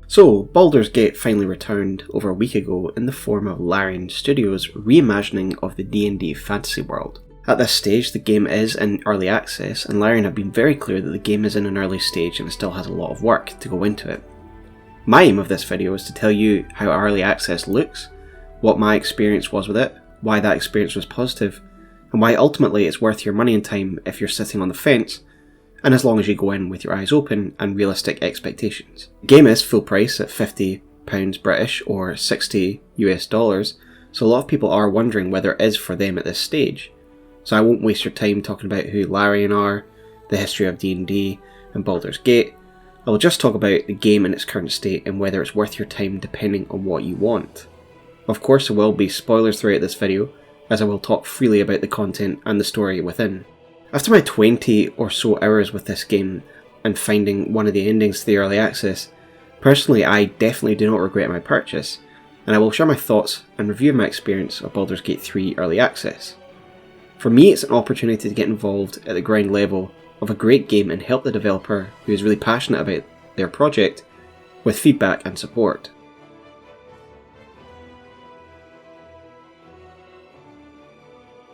So, Baldur's Gate finally returned over a week ago in the form of Larian Studios' reimagining of the D&D fantasy world. At this stage, the game is in early access, and Larian have been very clear that the game is in an early stage and it still has a lot of work to go into it. My aim of this video is to tell you how early access looks, what my experience was with it, why that experience was positive, and why ultimately it's worth your money and time if you're sitting on the fence, and as long as you go in with your eyes open and realistic expectations. The game is full price at £50 British or $60 US, so a lot of people are wondering whether it is for them at this stage. So I won't waste your time talking about who Larian are, the history of D&D and Baldur's Gate. I will just talk about the game in its current state and whether it's worth your time depending on what you want. Of course there will be spoilers throughout this video, as I will talk freely about the content and the story within. After my 20 or so hours with this game and finding one of the endings to the early access, personally I definitely do not regret my purchase, and I will share my thoughts and review my experience of Baldur's Gate 3 early access. For me, it's an opportunity to get involved at the ground level of a great game and help the developer who is really passionate about their project with feedback and support.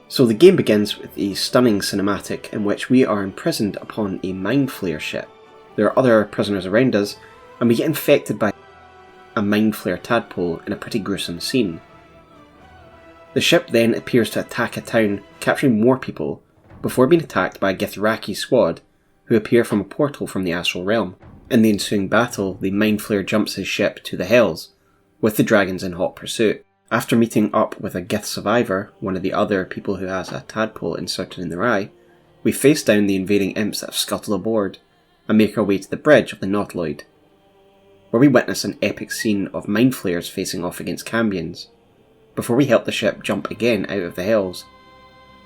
So the game begins with a stunning cinematic in which we are imprisoned upon a mind flayer ship. There are other prisoners around us, and we get infected by a mind flayer tadpole in a pretty gruesome scene. The ship then appears to attack a town, capturing more people, before being attacked by a Githyanki squad, who appear from a portal from the astral realm. In the ensuing battle, the mind flayer jumps his ship to the Hells, with the dragons in hot pursuit. After meeting up with a Gith survivor, one of the other people who has a tadpole inserted in their eye, we face down the invading imps that have scuttled aboard, and make our way to the bridge of the Nautiloid, where we witness an epic scene of mind flayers facing off against Cambions, before we help the ship jump again out of the Hells,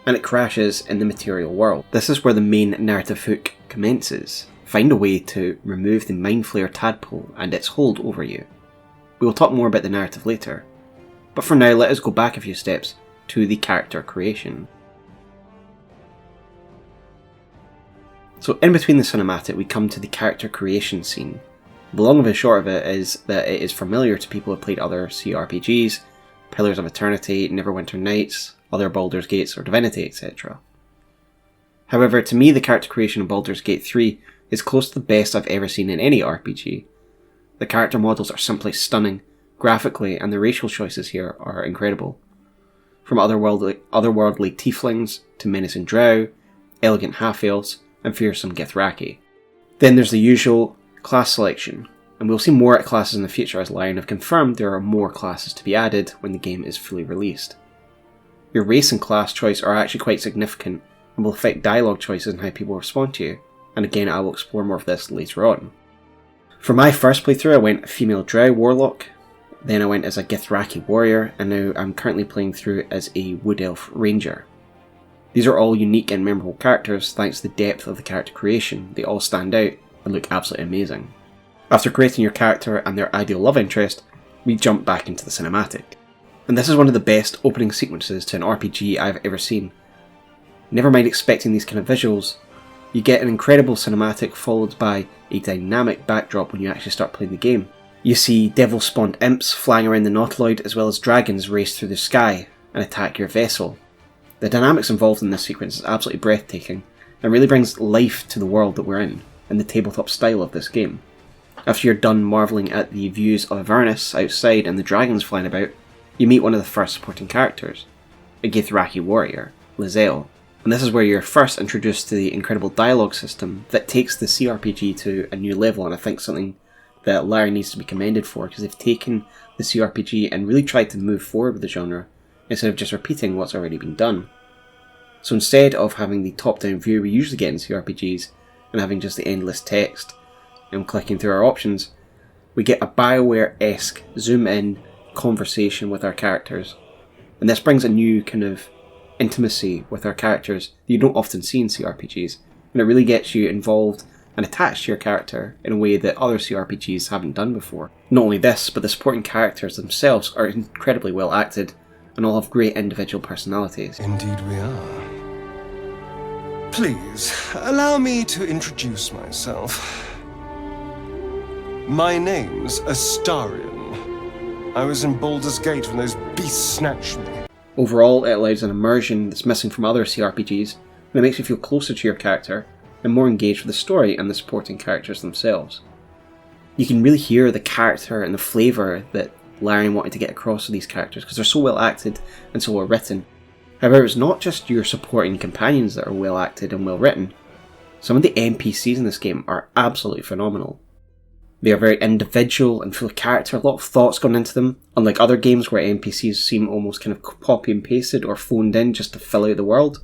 and it crashes in the material world. This is where the main narrative hook commences. Find a way to remove the mind flayer tadpole and its hold over you. We will talk more about the narrative later, but for now let us go back a few steps to the character creation. So in between the cinematic we come to the character creation scene. The long and the short of it is that it is familiar to people who have played other CRPGs, Pillars of Eternity, Neverwinter Nights, other Baldur's Gates or Divinity, etc. However, to me the character creation in Baldur's Gate 3 is close to the best I've ever seen in any RPG. The character models are simply stunning, graphically, and the racial choices here are incredible. From otherworldly tieflings to menacing drow, elegant half-elves, and fearsome Githyanki. Then there's the usual class selection, and we'll see more classes in the future as Larian have confirmed there are more classes to be added when the game is fully released. Your race and class choice are actually quite significant and will affect dialogue choices and how people respond to you, and again I will explore more of this later on. For my first playthrough I went female drow warlock, then I went as a Githyanki warrior, and now I'm currently playing through as a wood elf ranger. These are all unique and memorable characters thanks to the depth of the character creation. They all stand out and look absolutely amazing. After creating your character and their ideal love interest, we jump back into the cinematic. And this is one of the best opening sequences to an RPG I've ever seen. Never mind expecting these kind of visuals, you get an incredible cinematic followed by a dynamic backdrop when you actually start playing the game. You see devil-spawned imps flying around the Nautiloid as well as dragons race through the sky and attack your vessel. The dynamics involved in this sequence is absolutely breathtaking and really brings life to the world that we're in and the tabletop style of this game. After you're done marvelling at the views of Avernus outside and the dragons flying about, you meet one of the first supporting characters, a Githyanki warrior, Lizelle, and this is where you're first introduced to the incredible dialogue system that takes the CRPG to a new level, and I think something that Larian needs to be commended for, because they've taken the CRPG and really tried to move forward with the genre instead of just repeating what's already been done. So instead of having the top-down view we usually get in CRPGs and having just the endless text and clicking through our options, we get a BioWare-esque zoom-in conversation with our characters, and this brings a new kind of intimacy with our characters that you don't often see in CRPGs, and it really gets you involved and attached to your character in a way that other CRPGs haven't done before. Not only this, but the supporting characters themselves are incredibly well acted and all have great individual personalities. Indeed we are. Please, allow me to introduce myself. My name's Astarion. I was in Baldur's Gate when those beasts snatched me. Overall, it allows an immersion that's missing from other CRPGs, and it makes you feel closer to your character and more engaged with the story and the supporting characters themselves. You can really hear the character and the flavour that Larian wanted to get across to these characters because they're so well acted and so well written. However, it's not just your supporting companions that are well acted and well written. Some of the NPCs in this game are absolutely phenomenal. They are very individual and full of character, a lot of thoughts gone into them, unlike other games where NPCs seem almost kind of copy and pasted or phoned in just to fill out the world.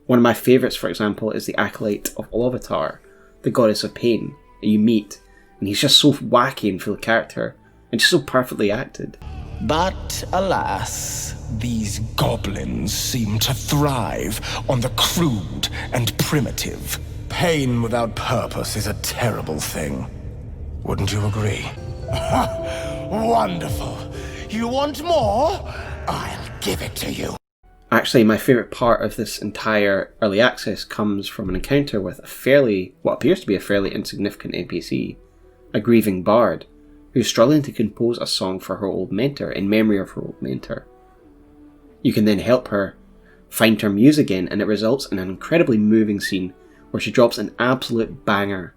One of my favourites, for example, is the Acolyte of Olovatar, the goddess of pain, that you meet, and he's just so wacky and full of character, and just so perfectly acted. But alas, these goblins seem to thrive on the crude and primitive. Pain without purpose is a terrible thing. Wouldn't you agree? Wonderful. You want more? I'll give it to you. Actually, my favourite part of this entire early access comes from an encounter with what appears to be a fairly insignificant NPC, a grieving bard, who's struggling to compose a song for her old mentor in memory of her old mentor. You can then help her find her muse again, and it results in an incredibly moving scene where she drops an absolute banger.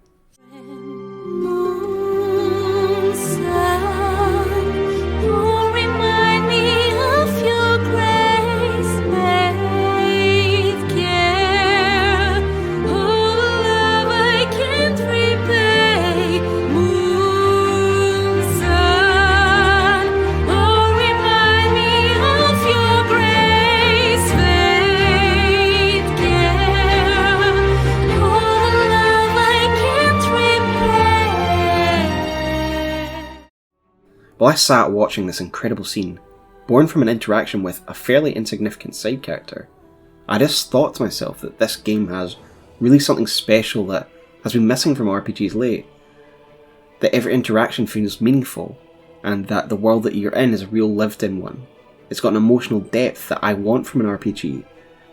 While I sat watching this incredible scene, born from an interaction with a fairly insignificant side character, I just thought to myself that this game has really something special that has been missing from RPGs late. That every interaction feels meaningful, and that the world that you're in is a real lived-in one. It's got an emotional depth that I want from an RPG,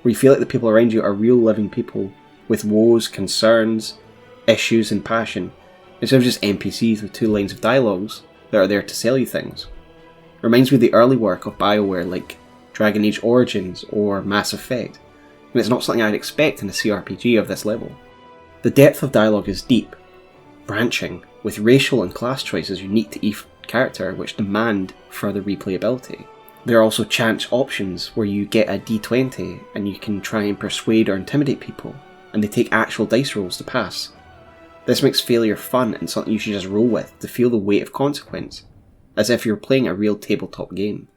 where you feel like the people around you are real living people with woes, concerns, issues and passion, instead of just NPCs with 2 lines of dialogues that are there to sell you things. It reminds me of the early work of BioWare like Dragon Age Origins or Mass Effect, and it's not something I'd expect in a CRPG of this level. The depth of dialogue is deep, branching, with racial and class choices unique to each character which demand further replayability. There are also chance options where you get a d20 and you can try and persuade or intimidate people, and they take actual dice rolls to pass. This makes failure fun and something you should just roll with to feel the weight of consequence, as if you're playing a real tabletop game.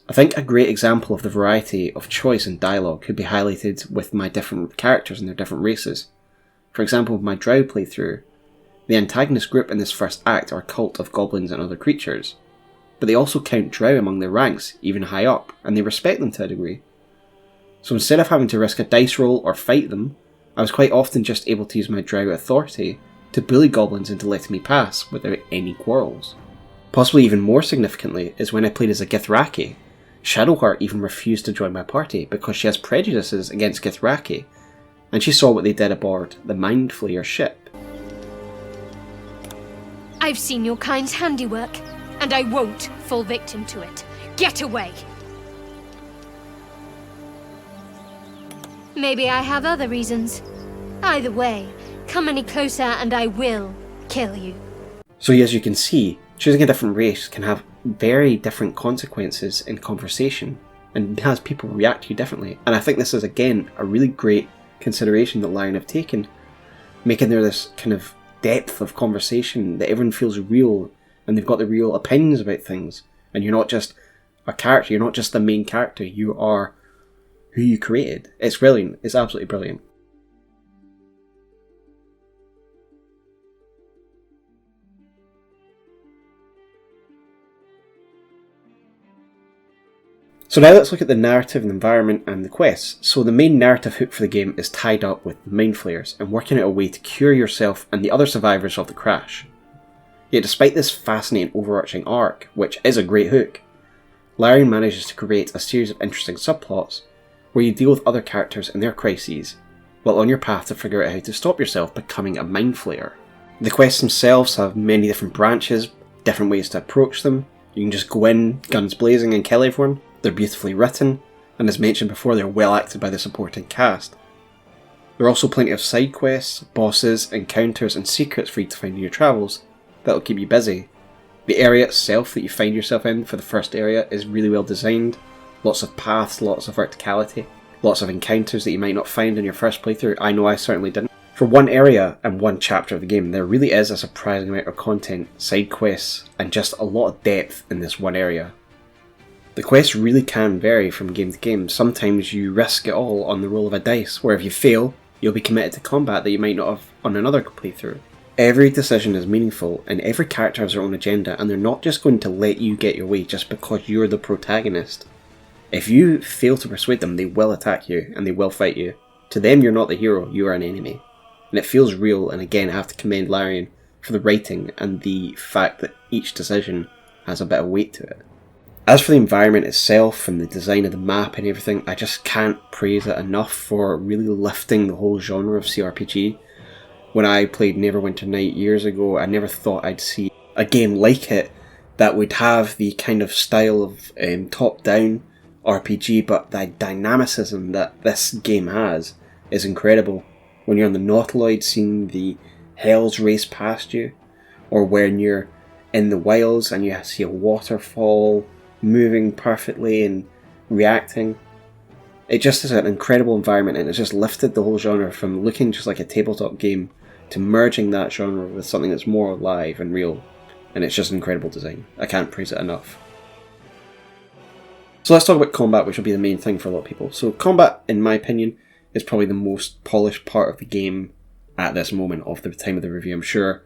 I think a great example of the variety of choice in dialogue could be highlighted with my different characters and their different races. For example, with my Drow playthrough, the antagonist group in this first act are a cult of goblins and other creatures, but they also count Drow among their ranks, even high up, and they respect them to a degree. So instead of having to risk a dice roll or fight them, I was quite often just able to use my Drow authority to bully goblins into letting me pass without any quarrels. Possibly even more significantly is when I played as a Githyanki. Shadowheart even refused to join my party because she has prejudices against Githyanki, and she saw what they did aboard the Mind Flayer ship. I've seen your kind's handiwork, and I won't fall victim to it. Get away! Maybe I have other reasons. Either way, come any closer and I will kill you. So as you can see, choosing a different race can have very different consequences in conversation, and has people react to you differently. And I think this is again a really great consideration that Larian have taken, making there this kind of depth of conversation that everyone feels real, and they've got the real opinions about things, and you're not just a character, you're not just the main character, you are who you created. It's brilliant. It's absolutely brilliant. So now let's look at the narrative and environment and the quests. So the main narrative hook for the game is tied up with Mind Flayers and working out a way to cure yourself and the other survivors of the crash. Yet despite this fascinating overarching arc, which is a great hook, Larian manages to create a series of interesting subplots where you deal with other characters and their crises, while on your path to figure out how to stop yourself becoming a Mind Flayer. The quests themselves have many different branches, different ways to approach them. You can just go in, guns blazing, and kill everyone. They're beautifully written, and as mentioned before, they're well acted by the supporting cast. There are also plenty of side quests, bosses, encounters, and secrets for you to find in your travels that'll keep you busy. The area itself that you find yourself in for the first area is really well designed. Lots of paths, lots of verticality, lots of encounters that you might not find in your first playthrough. I know I certainly didn't. For one area and one chapter of the game, there really is a surprising amount of content, side quests, and just a lot of depth in this one area. The quests really can vary from game to game. Sometimes you risk it all on the roll of a dice, where if you fail, you'll be committed to combat that you might not have on another playthrough. Every decision is meaningful, and every character has their own agenda, and they're not just going to let you get your way just because you're the protagonist. If you fail to persuade them, they will attack you, and they will fight you. To them, you're not the hero, you are an enemy. And it feels real, and again, I have to commend Larian for the writing and the fact that each decision has a bit of weight to it. As for the environment itself and the design of the map and everything, I just can't praise it enough for really lifting the whole genre of CRPG. When I played Neverwinter Night years ago, I never thought I'd see a game like it that would have the kind of style of top-down RPG, but the dynamicism that this game has is incredible. When you're on the Nautiloid seeing the hells race past you, or when you're in the wilds and you see a waterfall moving perfectly and reacting. It just is an incredible environment, and it's just lifted the whole genre from looking just like a tabletop game to merging that genre with something that's more alive and real. And it's just incredible design. I can't praise it enough. So let's talk about combat, which will be the main thing for a lot of people. So combat, in my opinion, is probably the most polished part of the game at this moment of the time of the review. I'm sure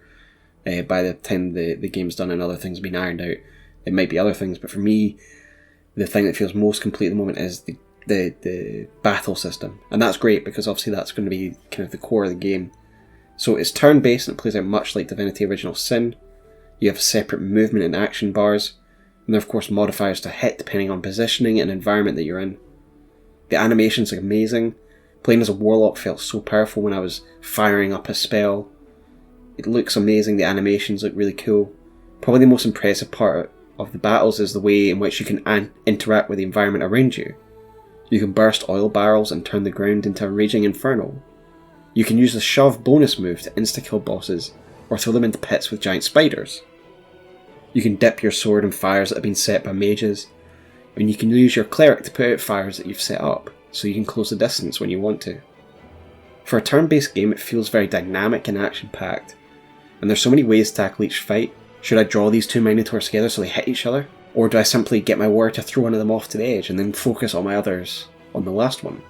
by the time the game's done and other things have been ironed out, it might be other things, but for me, the thing that feels most complete at the moment is the battle system. And that's great, because obviously that's going to be kind of the core of the game. So it's turn-based, and it plays out much like Divinity Original Sin. You have separate movement and action bars, and there are of course modifiers to hit depending on positioning and environment that you're in. The animations are amazing. Playing as a warlock felt so powerful when I was firing up a spell. It looks amazing, the animations look really cool. Probably the most impressive part of the battles is the way in which you can interact with the environment around you. You can burst oil barrels and turn the ground into a raging inferno. You can use the shove bonus move to insta-kill bosses, or throw them into pits with giant spiders. You can dip your sword in fires that have been set by mages, and you can use your cleric to put out fires that you've set up, so you can close the distance when you want to. For a turn-based game, it feels very dynamic and action-packed, and there's so many ways to tackle each fight. Should I draw these two Minotaurs together so they hit each other? Or do I simply get my warrior to throw one of them off to the edge and then focus all my others on the last one?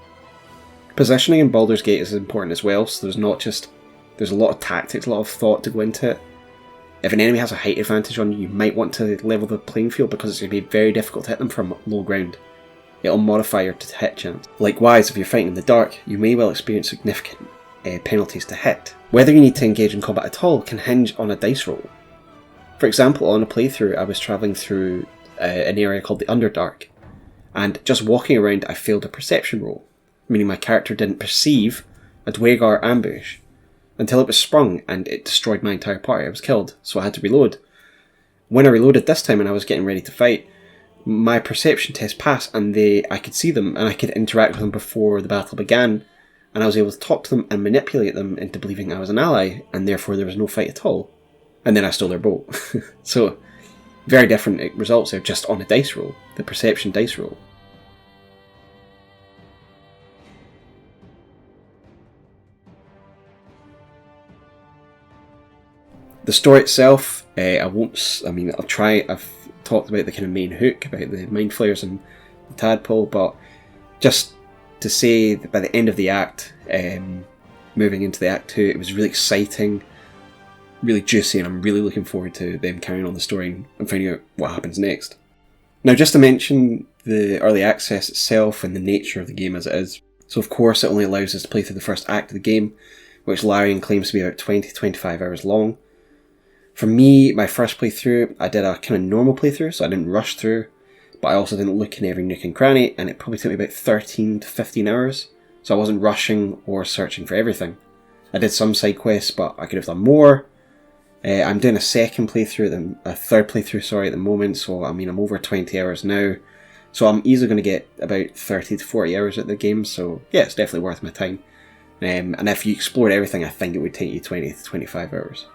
Positioning in Baldur's Gate is important as well, so there's a lot of tactics, a lot of thought to go into it. If an enemy has a height advantage on you, you might want to level the playing field because it's going to be very difficult to hit them from low ground. It'll modify your hit chance. Likewise, if you're fighting in the dark, you may well experience significant penalties to hit. Whether you need to engage in combat at all can hinge on a dice roll. For example, on a playthrough, I was travelling through an area called the Underdark, and just walking around I failed a perception roll, meaning my character didn't perceive a Dwegar ambush until it was sprung, and it destroyed my entire party. I was killed, so I had to reload. When I reloaded this time and I was getting ready to fight, my perception test passed, and I could see them, and I could interact with them before the battle began, and I was able to talk to them and manipulate them into believing I was an ally, and therefore there was no fight at all. And then I stole their boat. So, very different results there just on a dice roll, the perception dice roll. The story itself, I've talked about the kind of main hook, about the mind flayers and the tadpole, but just to say that by the end of the act, moving into the act 2, it was really exciting, really juicy, and I'm really looking forward to them carrying on the story and finding out what happens next. Now, just to mention the early access itself and the nature of the game as it is. So of course it only allows us to play through the first act of the game, which Larian claims to be about 20-25 hours long. For me, my first playthrough, I did a kind of normal playthrough, so I didn't rush through, but I also didn't look in every nook and cranny, and it probably took me about 13 to 15 hours, so I wasn't rushing or searching for everything. I did some side quests, but I could have done more, I'm doing a third playthrough at the moment, so I mean I'm over 20 hours now, so I'm easily going to get about 30 to 40 hours at the game, so yeah, it's definitely worth my time. And if you explored everything, I think it would take you 20 to 25 hours.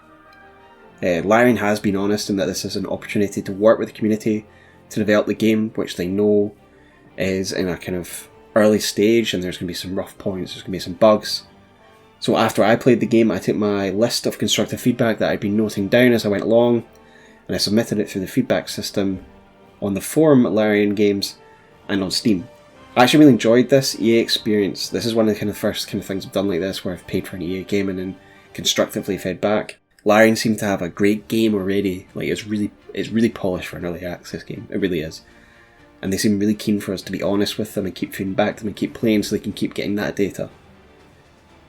Larian has been honest in that this is an opportunity to work with the community to develop the game, which they know is in a kind of early stage, and there's going to be some rough points, there's going to be some bugs. So after I played the game, I took my list of constructive feedback that I'd been noting down as I went along, and I submitted it through the feedback system on the forum at Larian Games and on Steam. I actually really enjoyed this EA experience. This is one of the kind of first kind of things I've done like this, where I've paid for an EA game and then constructively fed back. Larian seemed to have a great game already. Like it's really polished for an early access game. It really is. And they seem really keen for us to be honest with them and keep feeding back to them and keep playing so they can keep getting that data.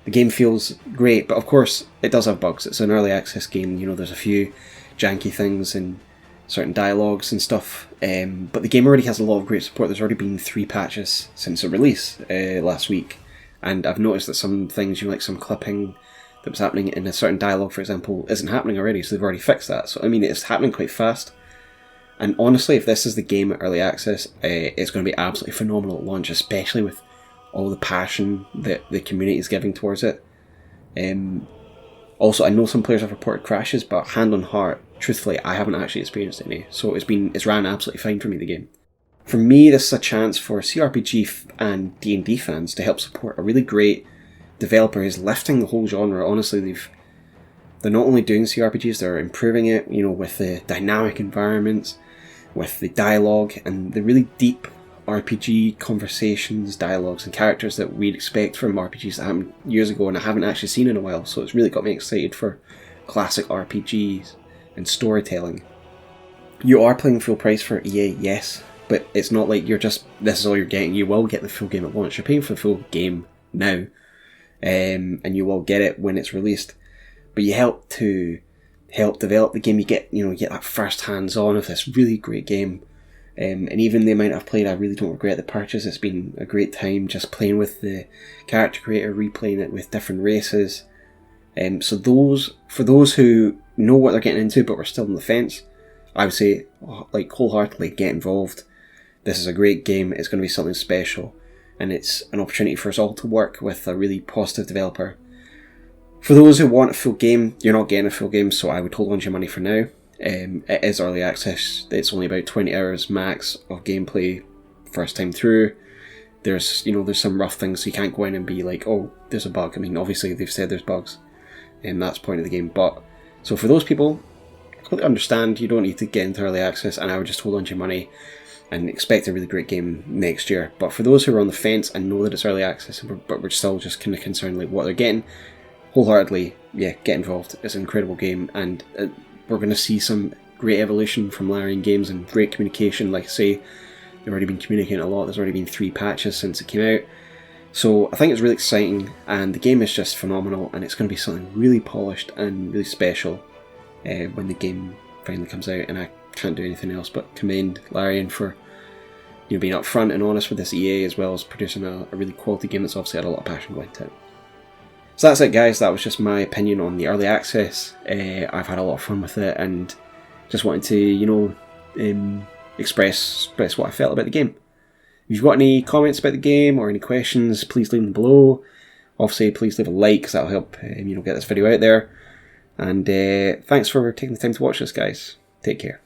The game feels great, but of course it does have bugs. It's an early access game, you know, there's a few janky things and certain dialogues and stuff, but the game already has a lot of great support. There's already been 3 patches since the release last week, and I've noticed that some things, you know, like some clipping that was happening in a certain dialogue, for example, isn't happening already, so they've already fixed that. So I mean, it's happening quite fast, and honestly, if this is the game at early access, it's going to be absolutely phenomenal at launch, especially with all the passion that the community is giving towards it. Also, I know some players have reported crashes, but hand on heart, truthfully, I haven't actually experienced any, so it's ran absolutely fine for me, the game. For me, this is a chance for CRPG and D&D fans to help support a really great developer who's lifting the whole genre. Honestly, they're not only doing CRPGs, they're improving it, you know, with the dynamic environments, with the dialogue, and the really deep RPG conversations, dialogues, and characters that we'd expect from RPGs that happened years ago and I haven't actually seen in a while, so it's really got me excited for classic RPGs and storytelling. You are paying full price for EA, yes, but it's not like this is all you're getting. You will get the full game at launch. You're paying for the full game now, and you will get it when it's released, but you help develop the game. You get that first hands-on of this really great game. And even the amount I've played, I really don't regret the purchase. It's been a great time just playing with the character creator, replaying it with different races. So for those who know what they're getting into but were still on the fence, I would say, like, wholeheartedly get involved. This is a great game. It's going to be something special, and it's an opportunity for us all to work with a really positive developer. For those who want a full game, you're not getting a full game, so I would hold on to your money for now. It is early access. It's only about 20 hours max of gameplay first time through. There's some rough things, so you can't go in and be like, oh, there's a bug. I mean, obviously they've said there's bugs, and that's the point of the game. But so for those people, I completely understand. You don't need to get into early access, and I would just hold on to your money and expect a really great game next year. But for those who are on the fence and know that it's early access, but we're still just kind of concerned like what they're getting, wholeheartedly, yeah, get involved. It's an incredible game, and we're going to see some great evolution from Larian Games and great communication. Like I say, they've already been communicating a lot. There's already been 3 patches since it came out. So I think it's really exciting, and the game is just phenomenal, and it's going to be something really polished and really special when the game finally comes out. And I can't do anything else but commend Larian for being upfront and honest with this EA, as well as producing a really quality game that's obviously had a lot of passion going into it. So that's it, guys. That was just my opinion on the early access. I've had a lot of fun with it, and just wanted to, express what I felt about the game. If you've got any comments about the game or any questions, please leave them below. Obviously, please leave a like, because that'll help get this video out there. And thanks for taking the time to watch this, guys. Take care.